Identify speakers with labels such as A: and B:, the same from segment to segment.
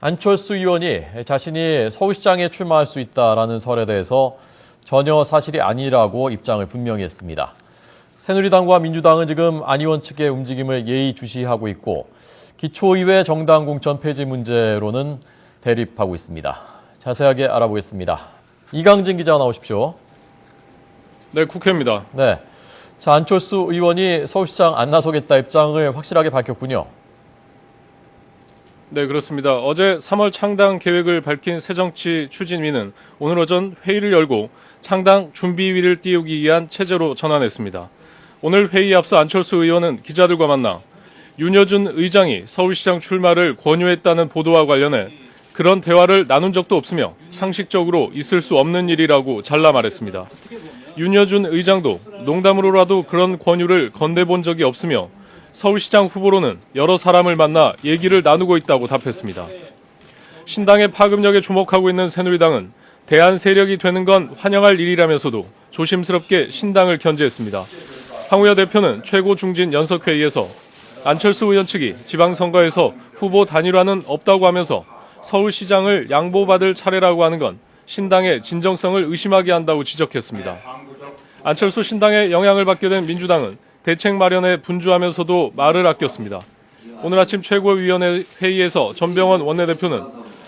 A: 안철수 의원이 자신이 서울시장에 출마할 수 있다라는 설에 대해서 전혀 사실이 아니라고 입장을 분명히 했습니다. 새누리당과 민주당은 지금 안 의원 측의 움직임을 예의주시하고 있고 기초의회 정당 공천 폐지 문제로는 대립하고 있습니다. 자세하게 알아보겠습니다. 이강진 기자 나오십시오.
B: 네, 국회입니다.
A: 네, 자, 안철수 의원이 서울시장 안 나서겠다 입장을 확실하게 밝혔군요.
B: 네, 그렇습니다. 어제 3월 창당 계획을 밝힌 새정치 추진위는 오늘 오전 회의를 열고 창당 준비위를 띄우기 위한 체제로 전환했습니다. 오늘 회의에 앞서 안철수 의원은 기자들과 만나 윤여준 의장이 서울시장 출마를 권유했다는 보도와 관련해 그런 대화를 나눈 적도 없으며 상식적으로 있을 수 없는 일이라고 잘라 말했습니다. 윤여준 의장도 농담으로라도 그런 권유를 건네본 적이 없으며 서울시장 후보로는 여러 사람을 만나 얘기를 나누고 있다고 답했습니다. 신당의 파급력에 주목하고 있는 새누리당은 대안 세력이 되는 건 환영할 일이라면서도 조심스럽게 신당을 견제했습니다. 황우여 대표는 최고 중진 연석회의에서 안철수 의원 측이 지방선거에서 후보 단일화는 없다고 하면서 서울시장을 양보받을 차례라고 하는 건 신당의 진정성을 의심하게 한다고 지적했습니다. 안철수 신당의 영향을 받게 된 민주당은 대책 마련에 분주하면서도 말을 아꼈습니다. 오늘 아침 최고위원회 회의에서 전병헌 원내대표는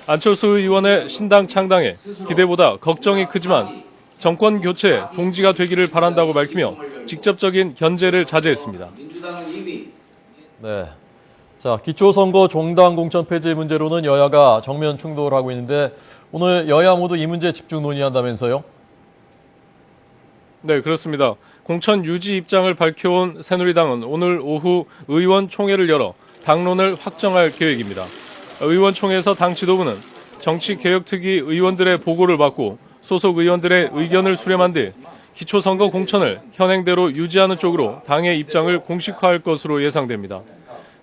B: 안철수 의원의 신당 창당에 기대보다 걱정이 크지만 정권 교체 동지가 되기를 바란다고 밝히며 직접적인 견제를 자제했습니다.
A: 네, 자, 기초선거 정당 공천 폐지 문제로는 여야가 정면 충돌하고 있는데 오늘 여야 모두 이 문제 집중 논의한다면서요?
B: 네, 그렇습니다. 공천 유지 입장을 밝혀온 새누리당은 오늘 오후 의원총회를 열어 당론을 확정할 계획입니다. 의원총회에서 당 지도부는 정치개혁특위 의원들의 보고를 받고 소속 의원들의 의견을 수렴한 뒤 기초선거 공천을 현행대로 유지하는 쪽으로 당의 입장을 공식화할 것으로 예상됩니다.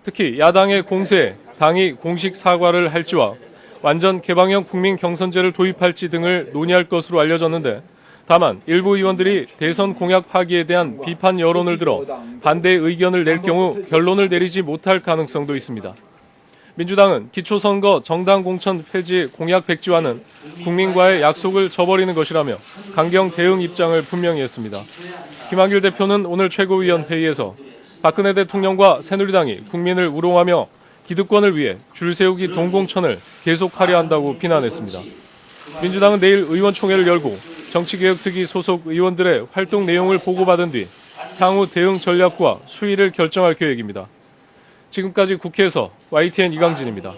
B: 특히 야당의 공세에 당이 공식 사과를 할지와 완전 개방형 국민 경선제를 도입할지 등을 논의할 것으로 알려졌는데 다만 일부 의원들이 대선 공약 파기에 대한 비판 여론을 들어 반대 의견을 낼 경우 결론을 내리지 못할 가능성도 있습니다. 민주당은 기초선거 정당 공천 폐지 공약 백지화는 국민과의 약속을 저버리는 것이라며 강경 대응 입장을 분명히 했습니다. 김한길 대표는 오늘 최고위원 회의에서 박근혜 대통령과 새누리당이 국민을 우롱하며 기득권을 위해 줄 세우기 동공천을 계속하려 한다고 비난했습니다. 민주당은 내일 의원총회를 열고 정치개혁특위 소속 의원들의 활동 내용을 보고받은 뒤 향후 대응 전략과 수위를 결정할 계획입니다. 지금까지 국회에서 YTN 이강진입니다.